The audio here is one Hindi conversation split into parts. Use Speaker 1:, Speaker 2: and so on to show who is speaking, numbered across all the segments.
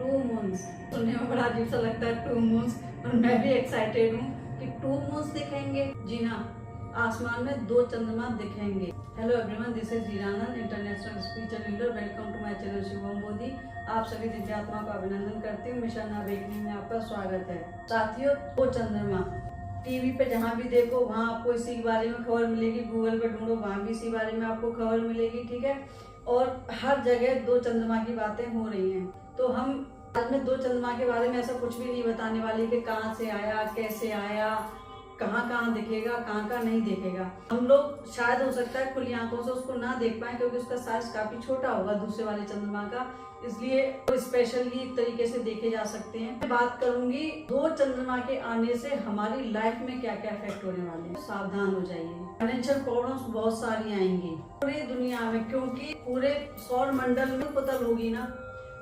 Speaker 1: 2 मून्स सुनने में बड़ा अजीब सा लगता है 2 मून्स, और मैं भी एक्साइटेड हूँ कि 2 मून्स दिखेंगे। जी हाँ, आसमान में 2 चंद्रमा दिखेंगे। Hello everyone, this is Hiranand, international spiritual leader. Welcome to my channel Shivam Bodhi. आप सभी दिव्यात्मा का अभिनंदन करती हूँ। मिशन अवेकनिंग में आपका स्वागत है। साथियों, 2 चंद्रमा टीवी पे जहाँ भी देखो वहाँ आपको इसी के बारे में खबर मिलेगी। गूगल पे ढूंढो वहाँ भी इसी बारे में आपको खबर मिलेगी, ठीक है। और हर जगह 2 चंद्रमा की बातें हो रही हैं। तो हम आज में 2 चंद्रमा के बारे में ऐसा कुछ भी नहीं बताने वाली कि कहाँ से आया, कैसे आया, कहाँ कहाँ दिखेगा, कहाँ कहाँ नहीं दिखेगा। हम लोग शायद हो सकता है खुली आंखों से उसको ना देख पाए, क्योंकि उसका साइज काफी छोटा होगा दूसरे वाले चंद्रमा का, इसलिए वो स्पेशली तरीके से देखे जा सकते हैं। मैं बात करूंगी 2 चंद्रमा के आने से हमारी लाइफ में क्या क्या इफेक्ट होने वाले हैं। सावधान हो जाइए। फाइनेंशियल प्रॉब्लम्स बहुत सारी आएंगी पूरी दुनिया में, क्योंकि पूरे सौर मंडल में पतल होगी ना,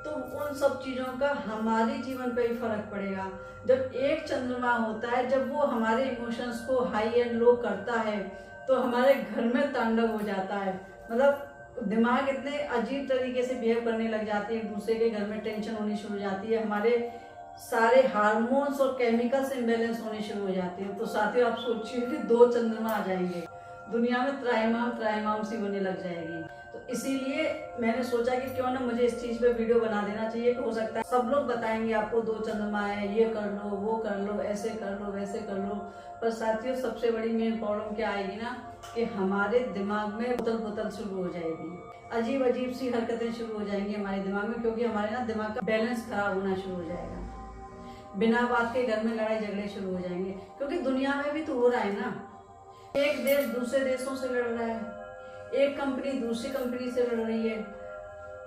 Speaker 1: तो उन सब चीजों का हमारे जीवन पे भी फर्क पड़ेगा। जब एक चंद्रमा होता है, जब वो हमारे इमोशंस को हाई एंड लो करता है, तो हमारे घर में तांडव हो जाता है। मतलब दिमाग इतने अजीब तरीके से बिहेव करने लग जाती है, एक दूसरे के घर में टेंशन होनी शुरू हो जाती है, हमारे सारे हार्मोन्स और केमिकल्स इम्बेलेंस होने शुरू हो जाते हैं। तो साथियों, आप सोचिए कि 2 चंद्रमा आ जाएंगे, दुनिया में त्राहिमाम सी होने लग जाएगी। तो इसीलिए मैंने सोचा कि क्यों ना मुझे इस चीज पे वीडियो बना देना चाहिए। कि हो सकता है सब लोग बताएंगे आपको 2 चंद्रमा है, ये कर लो, वो कर लो, ऐसे कर लो, वैसे कर लो। पर साथियों, सबसे बड़ी मेन प्रॉब्लम क्या आएगी ना, कि हमारे दिमाग में उथल-पुथल शुरू हो जाएगी, अजीब अजीब सी हरकतें शुरू हो जाएंगी हमारे दिमाग में, क्योंकि हमारे ना दिमाग का बैलेंस खराब होना शुरू हो जाएगा। बिना बात के घर में लड़ाई झगड़े शुरू हो जाएंगे, क्योंकि दुनिया में भी तो हो रहा है ना। एक देश दूसरे देशों से लड़ रहा है, एक कंपनी दूसरी कंपनी से लड़ रही है।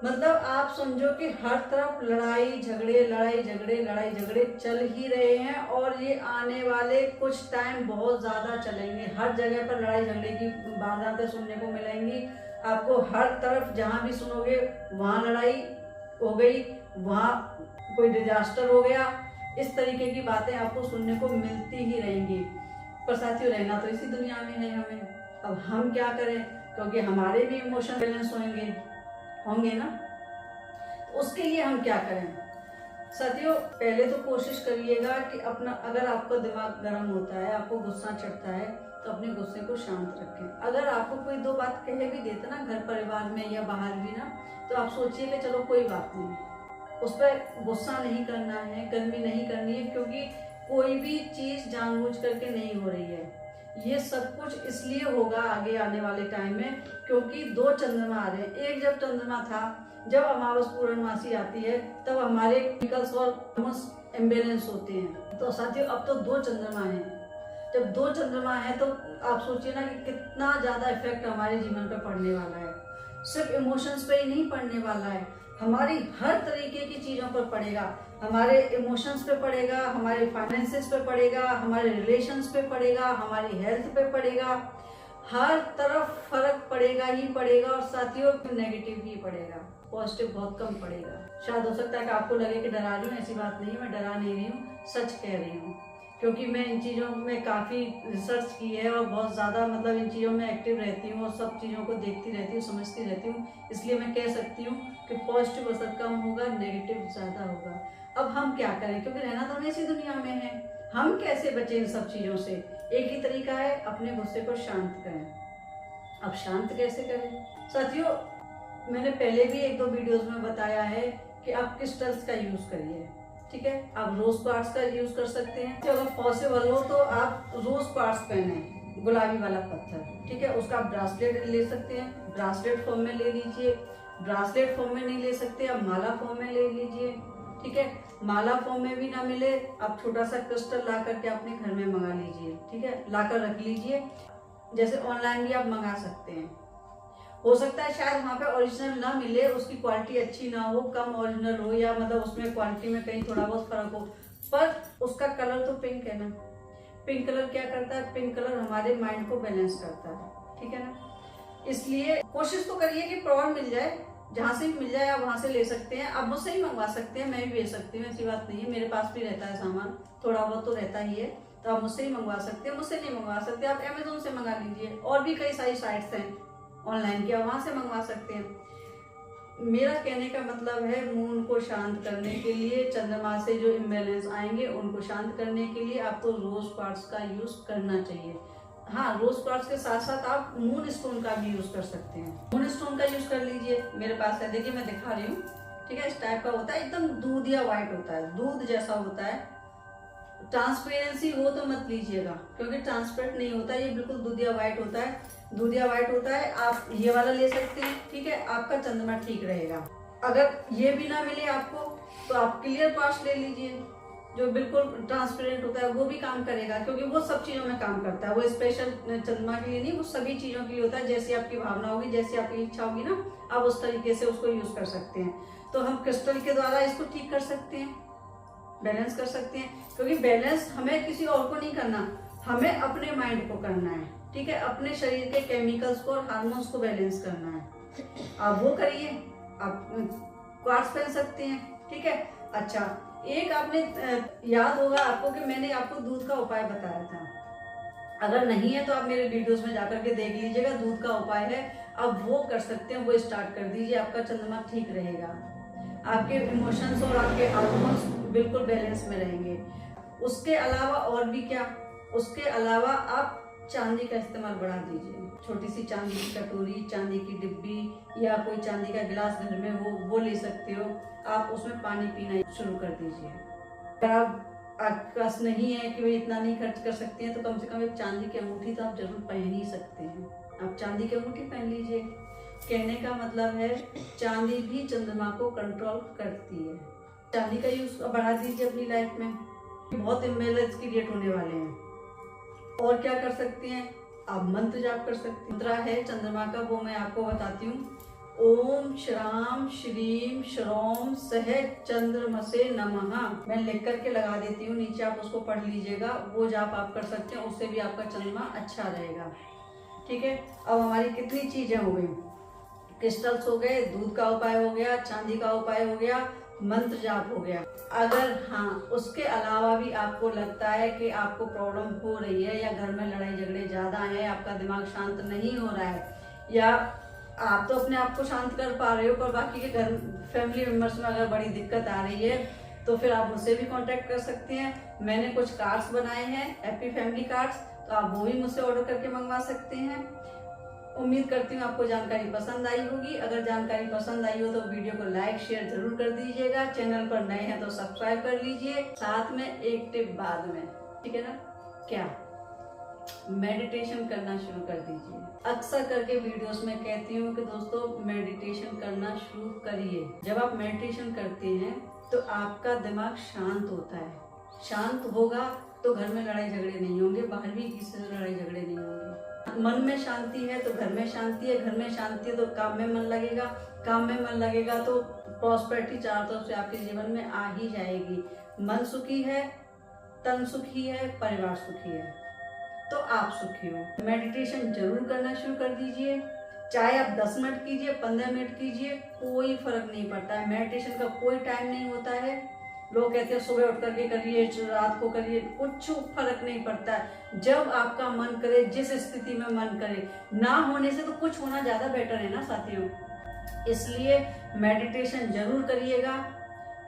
Speaker 1: मतलब आप समझो कि हर तरफ लड़ाई झगड़े चल ही रहे हैं, और ये आने वाले कुछ टाइम बहुत ज्यादा चलेंगे। हर जगह पर लड़ाई झगड़े की वारदातें सुनने को मिलेंगी आपको। हर तरफ जहाँ भी सुनोगे वहाँ लड़ाई हो गई, वहाँ कोई डिजास्टर हो गया, इस तरीके की बातें आपको सुनने को मिलती ही रहेंगी। पर साथियों, रहना तो इसी दुनिया में है हमें। अब हम क्या करें, क्योंकि हमारे भी इमोशन बैलेंस होंगे ना। तो उसके लिए हम क्या करें साथियों? पहले तो कोशिश करिएगा कि अपना, अगर आपका दिमाग गर्म होता है, आपको गुस्सा चढ़ता है, तो अपने गुस्से को शांत रखें। अगर आपको कोई 2 बात कह भी देता ना, घर परिवार में या बाहर भी ना, तो आप सोचिए कि चलो कोई बात नहीं, उस पर गुस्सा नहीं करना है, गर्मी नहीं करनी है, क्योंकि कोई भी चीज जानबूझ करके नहीं हो रही है। ये सब कुछ इसलिए होगा आगे आने वाले टाइम में, क्योंकि 2 चंद्रमा आ रहे हैं। एक जब चंद्रमा था, जब अमावस पूर्णमासी आती है, तब हमारे केमिकल्स और इम्बेलेंस होते हैं। तो साथियों, अब तो 2 चंद्रमा हैं। जब 2 चंद्रमा है, तो आप सोचिए ना कि कितना ज्यादा इफेक्ट हमारे जीवन पे पड़ने वाला है। सिर्फ इमोशंस पे ही नहीं पड़ने वाला है, हमारी हर तरीके की चीजों पर पड़ेगा। हमारे इमोशंस पे पड़ेगा, हमारे फाइनेंसेस पे पड़ेगा, हमारे रिलेशंस पे पड़ेगा, हमारी हेल्थ पे पड़ेगा। हर तरफ फर्क पड़ेगा ही पड़ेगा। और साथियों, नेगेटिव ही पड़ेगा, पॉजिटिव बहुत कम पड़ेगा। शायद हो सकता है कि आपको लगे कि डरा रही हूँ, ऐसी बात नहीं है, मैं डरा नहीं रही हूँ, सच कह रही हूँ। क्योंकि मैं इन चीज़ों में काफ़ी रिसर्च की है, और बहुत ज़्यादा मतलब इन चीज़ों में एक्टिव रहती हूँ, और सब चीज़ों को देखती रहती हूँ, समझती रहती हूँ। इसलिए मैं कह सकती हूँ कि पॉजिटिव असर कम होगा, नेगेटिव ज़्यादा होगा। अब हम क्या करें, क्योंकि रहना तो हम इसी दुनिया में है। हम कैसे बचें इन सब चीज़ों से? एक ही तरीका है, अपने गुस्से को शांत करें। अब शांत कैसे करें साथियों? मैंने पहले भी 1-2 वीडियोस में बताया है कि आप क्रिस्टल्स का यूज करिए, ठीक है। आप रोज क्वार्ट्ज का यूज कर सकते हैं। अगर पॉसिबल हो तो आप रोज क्वार्ट्ज पहने, गुलाबी वाला पत्थर, ठीक है। उसका आप ब्रासलेट ले सकते हैं, ब्रासलेट फॉर्म में ले लीजिए। ब्रासलेट फॉर्म में नहीं ले सकते, आप माला फॉर्म में ले लीजिए, ठीक है। माला फॉर्म में भी ना मिले, आप छोटा सा क्रिस्टल ला करके अपने घर में मंगा लीजिए, ठीक है। लाकर रख लीजिए। जैसे ऑनलाइन भी आप मंगा सकते हैं। हो सकता है शायद वहाँ पे ओरिजिनल ना मिले, उसकी क्वालिटी अच्छी ना हो, कम ओरिजिनल हो, या मतलब उसमें क्वालिटी में कहीं थोड़ा बहुत फर्क हो, पर उसका कलर तो पिंक है ना। पिंक कलर क्या करता है? पिंक कलर हमारे माइंड को बैलेंस करता है, ठीक है ना। इसलिए कोशिश तो करिए कि प्रॉपर मिल जाए, जहाँ से भी मिल जाए आप वहाँ से ले सकते हैं। आप मुझसे ही मंगवा सकते हैं, मैं भी भेज सकती हूँ, ऐसी बात नहीं है। मेरे पास भी रहता है सामान, थोड़ा बहुत तो रहता ही है, तो आप मुझसे ही मंगवा सकते हैं। मुझसे नहीं मंगवा सकते, आप अमेजोन से मंगा लीजिए, और भी कई सारी साइट्स हैं ऑनलाइन की, आप वहाँ से मंगवा सकते हैं। मेरा कहने का मतलब है मून को शांत करने के लिए, चंद्रमा से जो इम्बैलेंस आएंगे उनको शांत करने के लिए आपको रोज क्वार्ट्ज का यूज करना चाहिए। हाँ, रोज क्वार्ट्ज के साथ साथ आप मून स्टोन का भी यूज कर सकते हैं। मून स्टोन का यूज कर लीजिए, मेरे पास है, देखिए मैं दिखा रही हूँ। ठीक है, इस टाइप का होता है, एकदम दूध या व्हाइट होता है, दूध जैसा होता है। ट्रांसपेरेंसी हो तो मत लीजिएगा, क्योंकि ट्रांसपेरेंट नहीं होता, ये बिल्कुल दूधिया व्हाइट होता है, दूधिया व्हाइट होता है। आप ये वाला ले सकते हैं। ठीक है, आपका चंद्रमा ठीक रहेगा। अगर ये भी ना मिले आपको तो आप क्लियर क्वार्ट्ज ले लीजिए, जो बिल्कुल ट्रांसपेरेंट होता है, वो भी काम करेगा, क्योंकि वो सब चीजों में काम करता है। वो स्पेशल चंद्रमा के लिए नहीं, वो सभी चीजों के लिए होता है। जैसी आपकी भावना होगी, जैसी आपकी इच्छा होगी ना, आप उस तरीके से उसको यूज कर सकते हैं। तो हम क्रिस्टल के द्वारा इसको ठीक कर सकते हैं, बैलेंस कर सकते हैं, क्योंकि बैलेंस हमें किसी और को नहीं करना, हमें अपने माइंड को करना है। ठीक है, अपने शरीर के केमिकल्स को और हार्मोन्स को बैलेंस करना है। आप वो करिए, आप क्वार्ट्ज पहन सकते हैं। ठीक है, अच्छा, एक आपने याद होगा आपको कि मैंने आपको दूध का उपाय बताया था, अगर नहीं है तो आप मेरे वीडियोस में जाकर के देख लीजिएगा, दूध का उपाय है, आप वो कर सकते हैं, वो स्टार्ट कर दीजिए, आपका चंद्रमा ठीक रहेगा, आपके इमोशंस और आपके हार्मोन्स बिल्कुल बैलेंस में रहेंगे। उसके अलावा और भी क्या, उसके अलावा आप चांदी का इस्तेमाल बढ़ा दीजिए। छोटी सी चांदी की कटोरी, चांदी की डिब्बी या कोई चांदी का गिलास घर में हो, वो ले सकते हो। आप उसमें पानी पीना शुरू कर दीजिए। अगर आपके पास नहीं है कि वे इतना नहीं खर्च कर सकते हैं, तो कम से कम एक चांदी की अंगूठी तो आप जरूर पहन ही सकते हैं। आप चांदी की अंगूठी पहन लीजिए। कहने का मतलब है चांदी भी चंद्रमा को कंट्रोल करती है। चांदी का यूज बढ़ा दीजिए अपनी लाइफ में, बहुत इम्बैलेंस क्रिएट होने वाले हैं। और क्या कर सकते हैं, आप मंत्र जाप कर सकते हैं। मंत्र है चंद्रमा का, वो मैं आपको बताती हूँ। ओम श्राम श्रीम श्रोम सह चंद्रमसे नमः। मैं लिख करके लगा देती हूँ नीचे, आप उसको पढ़ लीजिएगा। वो जाप आप कर सकते हैं, उससे भी आपका चंद्रमा अच्छा रहेगा। ठीक है, अब हमारी कितनी चीजें हो गई, क्रिस्टल्स हो गए, दूध का उपाय हो गया, चांदी का उपाय हो गया, मंत्र जाप हो गया। अगर हाँ उसके अलावा भी आपको लगता है कि आपको प्रॉब्लम हो रही है, या घर में लड़ाई झगड़े ज्यादा है, आपका दिमाग शांत नहीं हो रहा है, या आप तो अपने आप को शांत कर पा रहे हो पर बाकी के घर फैमिली मेंबर्स में अगर बड़ी दिक्कत आ रही है, तो फिर आप मुझसे भी कांटेक्ट कर सकते हैं। मैंने कुछ कार्ड्स बनाए हैं, हैप्पी फैमिली कार्ड्स, तो आप वो भी मुझसे ऑर्डर करके मंगवा सकते हैं। उम्मीद करती हूँ आपको जानकारी पसंद आई होगी। अगर जानकारी पसंद आई हो तो वीडियो को लाइक शेयर जरूर कर दीजिएगा। चैनल पर नए हैं तो सब्सक्राइब कर लीजिए। साथ में एक टिप बाद में, ठीक है ना, क्या, मेडिटेशन करना शुरू कर दीजिए। अक्सर करके वीडियोस में कहती हूँ कि दोस्तों मेडिटेशन करना शुरू करिए। जब आप मेडिटेशन करते हैं तो आपका दिमाग शांत होता है। शांत होगा तो घर में लड़ाई झगड़े नहीं होंगे, बाहर भी किसी से लड़ाई झगड़े नहीं होंगे। मन में शांति है तो घर में शांति है, घर में शांति है तो काम में मन लगेगा, काम में मन लगेगा तो प्रॉस्पेरिटी चारों तरफ से आपके जीवन में आ ही जाएगी। मन सुखी है, तन सुखी है, परिवार सुखी है, तो आप सुखी हो। मेडिटेशन जरूर करना शुरू कर दीजिए। चाहे आप 10 मिनट कीजिए, 15 मिनट कीजिए, कोई फर्क नहीं पड़ता है। मेडिटेशन का कोई टाइम नहीं होता है। लोग कहते हैं सुबह उठ करके करिए, रात को करिए, कुछ फर्क नहीं पड़ता है। जब आपका मन करे, जिस स्थिति में मन करे, ना होने से तो कुछ होना ज्यादा बेटर है ना साथियों। इसलिए मेडिटेशन जरूर करिएगा,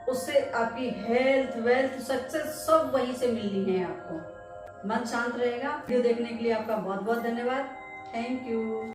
Speaker 1: उससे आपकी हेल्थ, वेल्थ, सक्सेस सब वहीं से मिलनी है आपको। मन शांत रहेगा। वीडियो देखने के लिए आपका बहुत बहुत धन्यवाद। Thank you.